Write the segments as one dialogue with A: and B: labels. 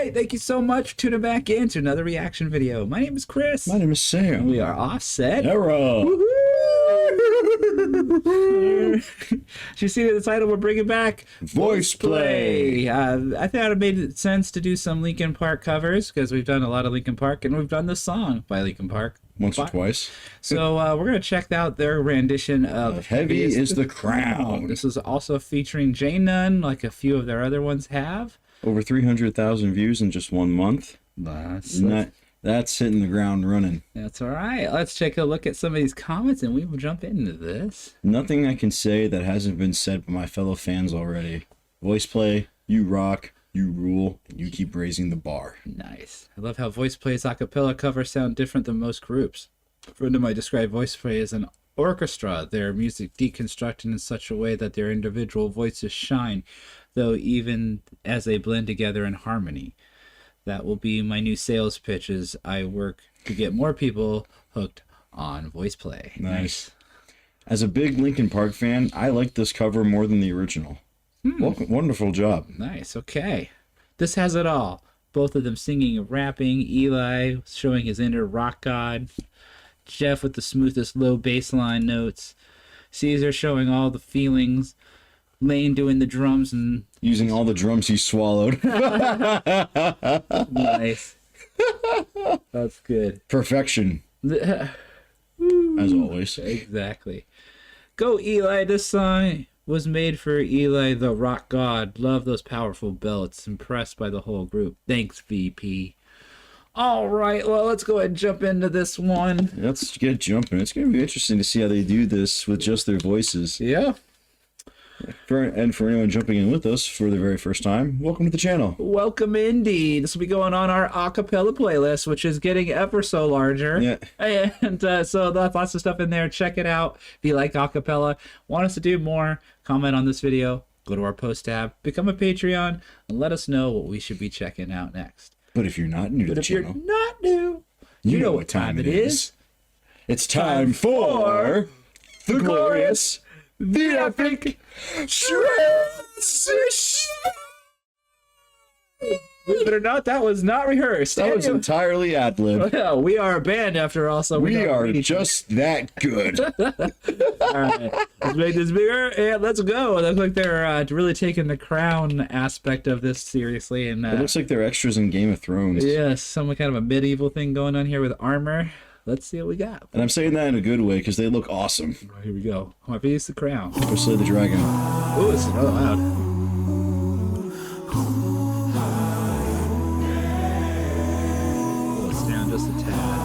A: right, thank you so much for tuning back in to another reaction video. My name is Chris.
B: My name is Sam.
A: And we are Offset.
B: Error.
A: You see the title we're bringing back?
B: VoicePlay.
A: I thought it made sense to do some Linkin Park covers because we've done a lot of Linkin Park and we've done this song by Linkin Park.
B: Once or twice.
A: So we're going to check out their rendition of
B: Heavy is the Crown.
A: This is also featuring J.None, like a few of their other ones have.
B: Over 300,000 views in just 1 month. That's hitting the ground running.
A: That's all right. Let's take a look at some of these comments and we will jump into this.
B: Nothing I can say that hasn't been said by my fellow fans already. VoicePlay, you rock, you rule, and you keep raising the bar.
A: Nice. I love how VoicePlay's acapella covers sound different than most groups. A friend of mine described VoicePlay as an orchestra, their music deconstructed in such a way that their individual voices shine, though even as they blend together in harmony. That will be my new sales pitch as I work to get more people hooked on VoicePlay.
B: Nice. As a big Linkin Park fan, I like this cover more than the original. Wonderful job.
A: Nice. Okay. This has it all. Both of them singing and rapping. Eli showing his inner rock god. Jeff with the smoothest low bass line notes. Caesar showing all the feelings. Lane doing the drums and
B: using all the drums he swallowed.
A: Nice. That's good.
B: Perfection. As always.
A: Exactly. Go Eli. This song was made for Eli the rock god. Love those powerful belts. Impressed by the whole group. Thanks, VP. All right, well, let's go ahead and jump into this one.
B: Let's get jumping. It's going to be interesting to see how they do this with just their voices.
A: Yeah.
B: For anyone jumping in with us for the very first time, welcome to the channel.
A: Welcome indeed. This will be going on our acapella playlist, which is getting ever so larger.
B: Yeah.
A: And so that's lots of stuff in there. Check it out. If you like acapella, want us to do more, comment on this video, go to our post tab, become a Patreon, and let us know what we should be checking out next.
B: But if you're not new to the channel,
A: you're not new, you know what time it is.
B: It's time for the glorious, the epic transition.
A: Believe it or not, that was not rehearsed.
B: That was entirely ad-lib.
A: Well, we are a band after all, so
B: we are just that good.
A: All right, let's make this bigger and let's go. It looks like they're really taking the crown aspect of this seriously, and
B: it looks like they're extras in Game of Thrones.
A: Yes, some kind of a medieval thing going on here with armor. Let's see what we got.
B: And I'm saying that in a good way because they look awesome.
A: Here we go. Oh, I use the crown.
B: Go slay the dragon.
A: Oh, it's so loud. Oh, it's down just a tad.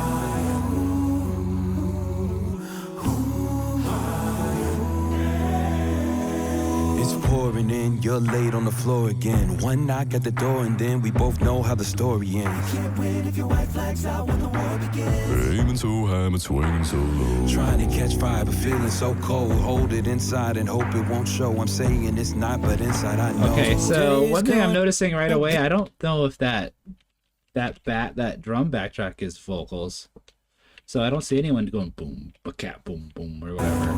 C: Pouring in, you're late on the floor again. One knock at the door and then we both know how the story ends. Can't wait if your white flags out when the war begins.
D: Aiming so high, but swinging so low.
C: Trying to catch fire, but feeling so cold. Hold it inside and hope it won't show. I'm saying it's not, but inside I know.
A: Okay, so one thing I'm noticing right away, I don't know if that drum backtrack is vocals. So I don't see anyone going boom, ba-cat, boom, boom, or whatever.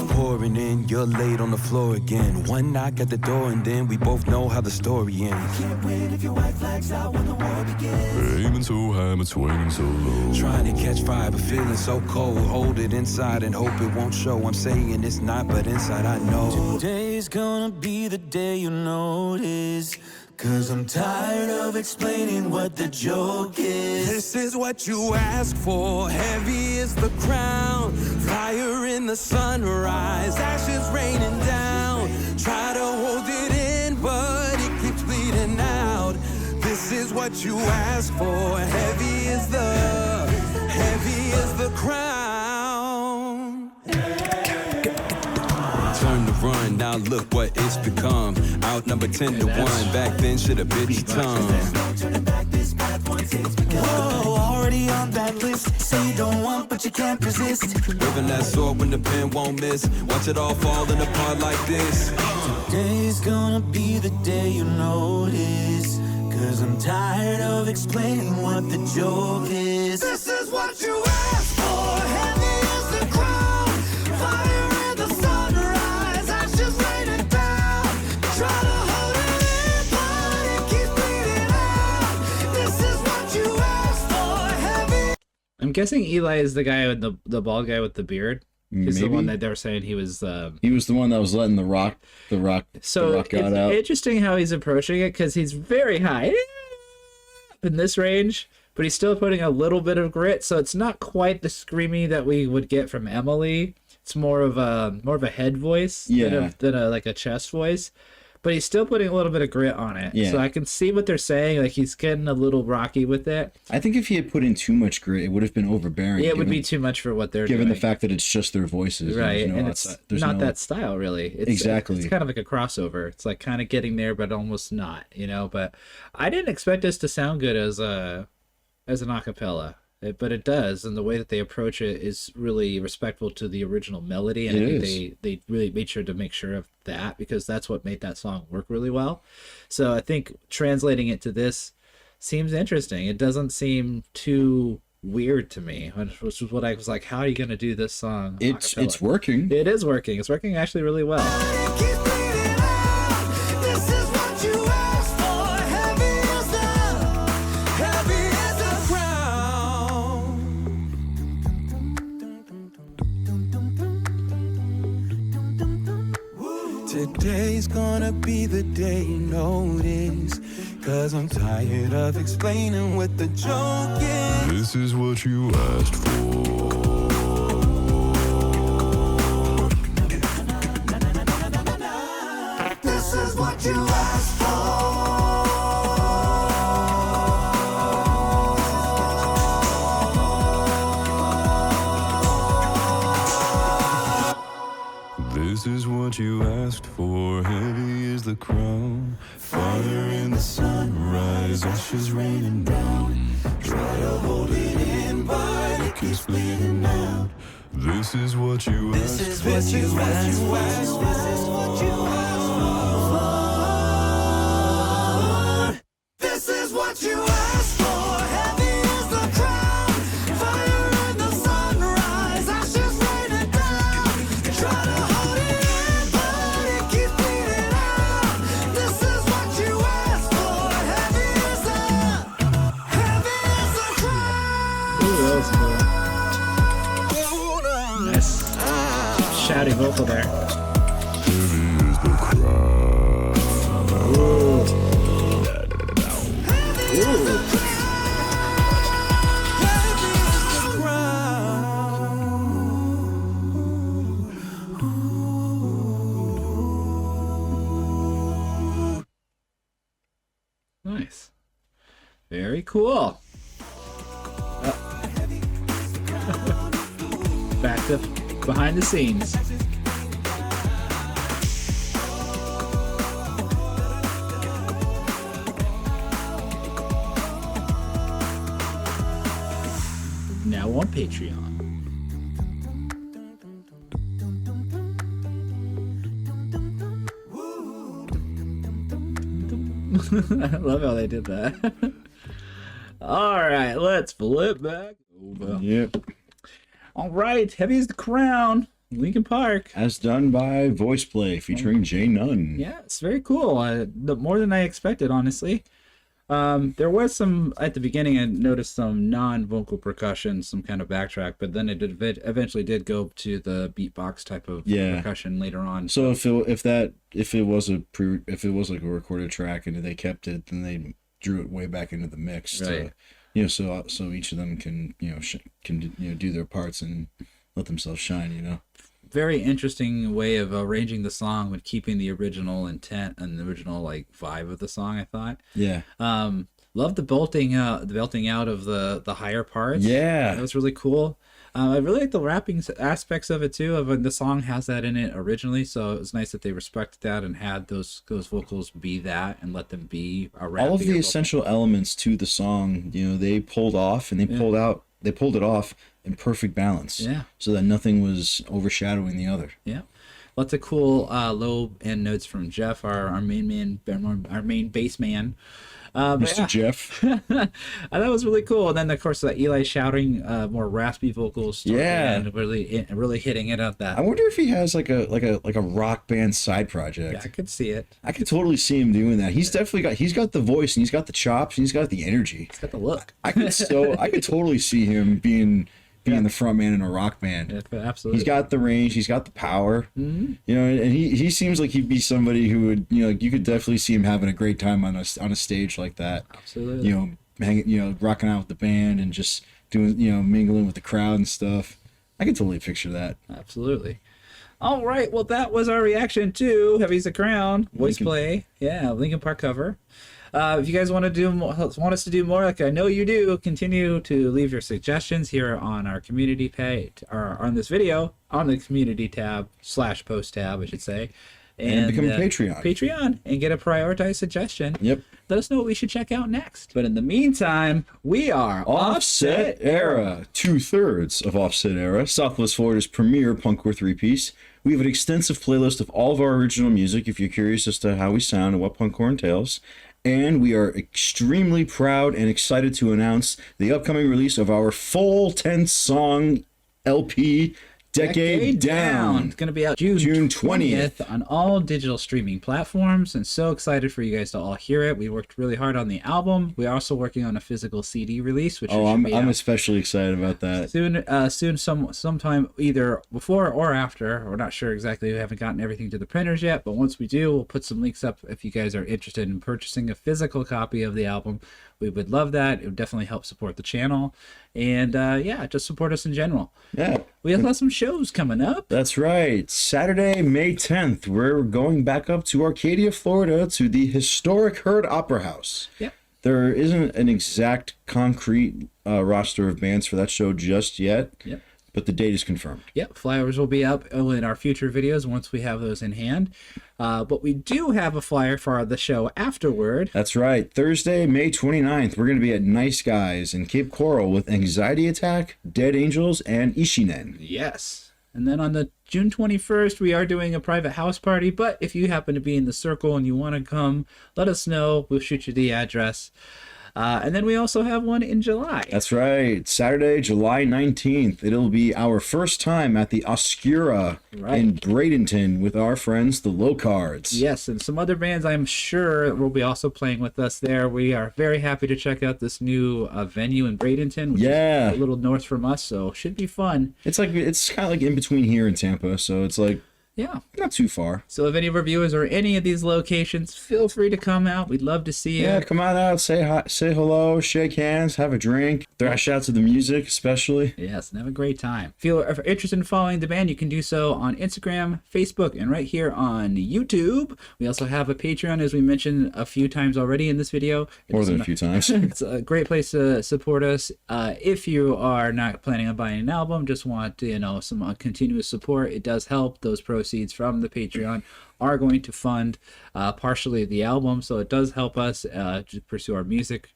C: Pouring in, you're late on the floor again. One knock at the door and then we both know how the story ends. Can't wait if your white flags out when the war begins.
D: Aiming so high, but swinging so low.
C: Trying to catch fire, but feeling so cold. Hold it inside and hope it won't show. I'm saying it's not, but inside I know. Today's gonna be the day you notice. 'Cause I'm tired of explaining what the joke is. This is what you ask for. Heavy is the crown. Fire in the sunrise. Ashes raining down. Try to hold it in, but it keeps bleeding out. This is what you ask for. Heavy is the crown. Turn to run, now look what it's become. Outnumbered 10 to 1, back then should have bit your tongue.
E: Whoa, already on that list. Say you don't want, but you can't resist.
C: Waving that sword when the pen won't miss. Watch it all falling apart like this.
E: Today's gonna be the day you notice. 'Cause I'm tired of explaining what the joke is.
C: This is what you asked for. Heavy is the crown. Fire in the sunrise.
A: guessing Eli is the guy with the bald guy with the beard. He's the one
B: Maybe
A: that they were saying he was.
B: he was the one that was letting the rock
A: So
B: god
A: it's
B: out.
A: interesting how he's approaching it because he's very high in this range, but he's still putting a little bit of grit. So it's not quite the screamy that we would get from Emily. It's more of a head voice than a chest voice. But he's still putting a little bit of grit on it.
B: Yeah.
A: So I can see what they're saying. Like, he's getting a little rocky with it.
B: I think if he had put in too much grit, it would have been overbearing.
A: Yeah, it would be too much for what they're
B: given
A: doing.
B: the fact that it's just their voices.
A: Right, and
B: there's
A: it's not that style, really.
B: Exactly.
A: It's kind of like a crossover. It's like kind of getting there, but almost not, But I didn't expect this to sound good as an acapella. But it does, and the way that they approach it is really respectful to the original melody, and I think they really made sure of that, because that's what made that song work really well. So I think translating it to this seems interesting. It doesn't seem too weird to me, which is what I was like, how are you going to do this song?
B: It's working.
A: It is working. It's working actually really well.
C: Today's gonna be the day you notice, 'cause I'm tired of explaining what the joke is.
D: This is what you asked for.
E: This is what you asked for.
D: This is what you asked for. Heavy is the crown. Fire in the sunrise. Ashes raining down. Try to hold it in, but it keeps bleeding out. This is what you asked for.
E: This is what you asked for. This is what you asked for. This is what you asked for. Heavy is the crown. Fire in the sunrise. Ashes raining down. Try to hold it in, but it keeps bleeding out. This is what you asked for. Heavy is the crown.
A: Ooh, that was cool. Nice shouty vocal there.
D: Heavy is the crown.
A: Nice. Very cool. Back to behind the scenes. Now on Patreon. I love how they did that. All right, let's flip back over.
B: Yep.
A: All right, Heavy is the Crown, Linkin Park.
B: As done by VoicePlay featuring J.None.
A: Yeah, it's very cool. More than I expected, honestly. There was some at the beginning. I noticed some non-vocal percussion, some kind of backtrack, but then it eventually did go to the beatbox type of percussion later on.
B: So if it was like a recorded track and they kept it, then they drew it way back into the mix.
A: Right.
B: So each of them can do their parts and let themselves shine.
A: Very interesting way of arranging the song with keeping the original intent and the original vibe of the song, I thought.
B: Yeah.
A: Love the belting out of the higher parts.
B: Yeah.
A: That was really cool. I really like the rapping aspects of it too. Of when the song has that in it originally, so it was nice that they respected that and had those vocals be that and let them be a rap.
B: All of the essential elements to the song, they pulled off and they pulled it off in perfect balance.
A: Yeah.
B: So that nothing was overshadowing the other.
A: Yeah. Lots of cool low end notes from Jeff, our main bass man.
B: Mr. Jeff.
A: That was really cool. And then of course Eli shouting more raspy vocals. And really hitting it at that.
B: I wonder if he has like a rock band side project.
A: Yeah, I could see it.
B: I could totally see him doing that. He's got the voice and he's got the chops and he's got the energy.
A: He's got the look.
B: I could totally see him being being the front man in a rock band.
A: Yeah, absolutely.
B: He's got the range, he's got the power, you know, and he seems like he'd be somebody who would, you know, like you could definitely see him having a great time on a stage like that.
A: Absolutely.
B: You know, hanging, you know, rocking out with the band and just doing, you know, mingling with the crowd and stuff. I can totally picture that.
A: Absolutely. All right, well, that was our reaction to Heavy's the Crown, VoicePlay. Yeah, Linkin Park cover. If you guys want us to do more, like I know you do, continue to leave your suggestions here on our community page, or on this video, on the community tab / post tab, I should say.
B: And become a Patreon.
A: Patreon, and get a prioritized suggestion.
B: Yep.
A: Let us know what we should check out next. But in the meantime, we are
B: Offset Era. 2/3 of Offset Era, Southwest Florida's premier punkcore three-piece. We have an extensive playlist of all of our original music if you're curious as to how we sound and what punkcore entails. And we are extremely proud and excited to announce the upcoming release of our full 10-song LP, Decade Down.
A: It's going to be out June 20th on all digital streaming platforms, and so excited for you guys to all hear it. We worked really hard on the album. We're also working on a physical CD release, which
B: I'm especially excited about that.
A: Soon, sometime either before or after. We're not sure exactly. We haven't gotten everything to the printers yet, but once we do, we'll put some links up if you guys are interested in purchasing a physical copy of the album. We would love that. It would definitely help support the channel. And yeah, just support us in general.
B: Yeah.
A: We also have some shows coming up.
B: That's right. Saturday, May 10th, we're going back up to Arcadia, Florida to the historic Heard Opera House.
A: Yep.
B: There isn't an exact concrete roster of bands for that show just yet.
A: Yep.
B: But the date is confirmed.
A: Yep, flyers will be up in our future videos once we have those in hand. But we do have a flyer for the show afterward.
B: That's right. Thursday, May 29th, we're going to be at Nice Guys in Cape Coral with Anxiety Attack, Dead Angels, and Ishinen.
A: Yes. And then on the June 21st, we are doing a private house party. But if you happen to be in the circle and you want to come, let us know. We'll shoot you the address. And then we also have one in July.
B: That's right. Saturday, July 19th. It'll be our first time at the Oscura in Bradenton with our friends, the Low Cards.
A: Yes, and some other bands I'm sure will be also playing with us there. We are very happy to check out this new venue in Bradenton, which is a little north from us, so should be fun.
B: It's kind of like in between here and Tampa, so it's like
A: Yeah.
B: Not too far.
A: So if any of our viewers are any of these locations, feel free to come out. We'd love to see you.
B: Yeah, come on out, say hi, say hello, shake hands, have a drink, thrash out to the music especially.
A: Yes, and have a great time. If you're interested in following the band, you can do so on Instagram, Facebook, and right here on YouTube. We also have a Patreon, as we mentioned a few times already in this video.
B: More than a few times.
A: It's a great place to support us. If you are not planning on buying an album, just want some continuous support, it does help. Those proceeds from the Patreon are going to fund partially the album, so it does help us to pursue our music.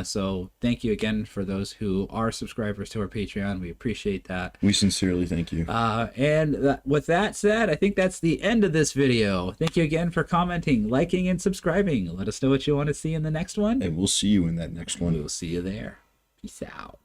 A: So thank you again for those who are subscribers to our Patreon. We appreciate that.
B: We sincerely thank you.
A: With that said, I think that's the end of this video. Thank you again for commenting, liking, and subscribing. Let us know what you want to see in the next one.
B: And we'll see you in that next one.
A: We'll see you there. Peace out.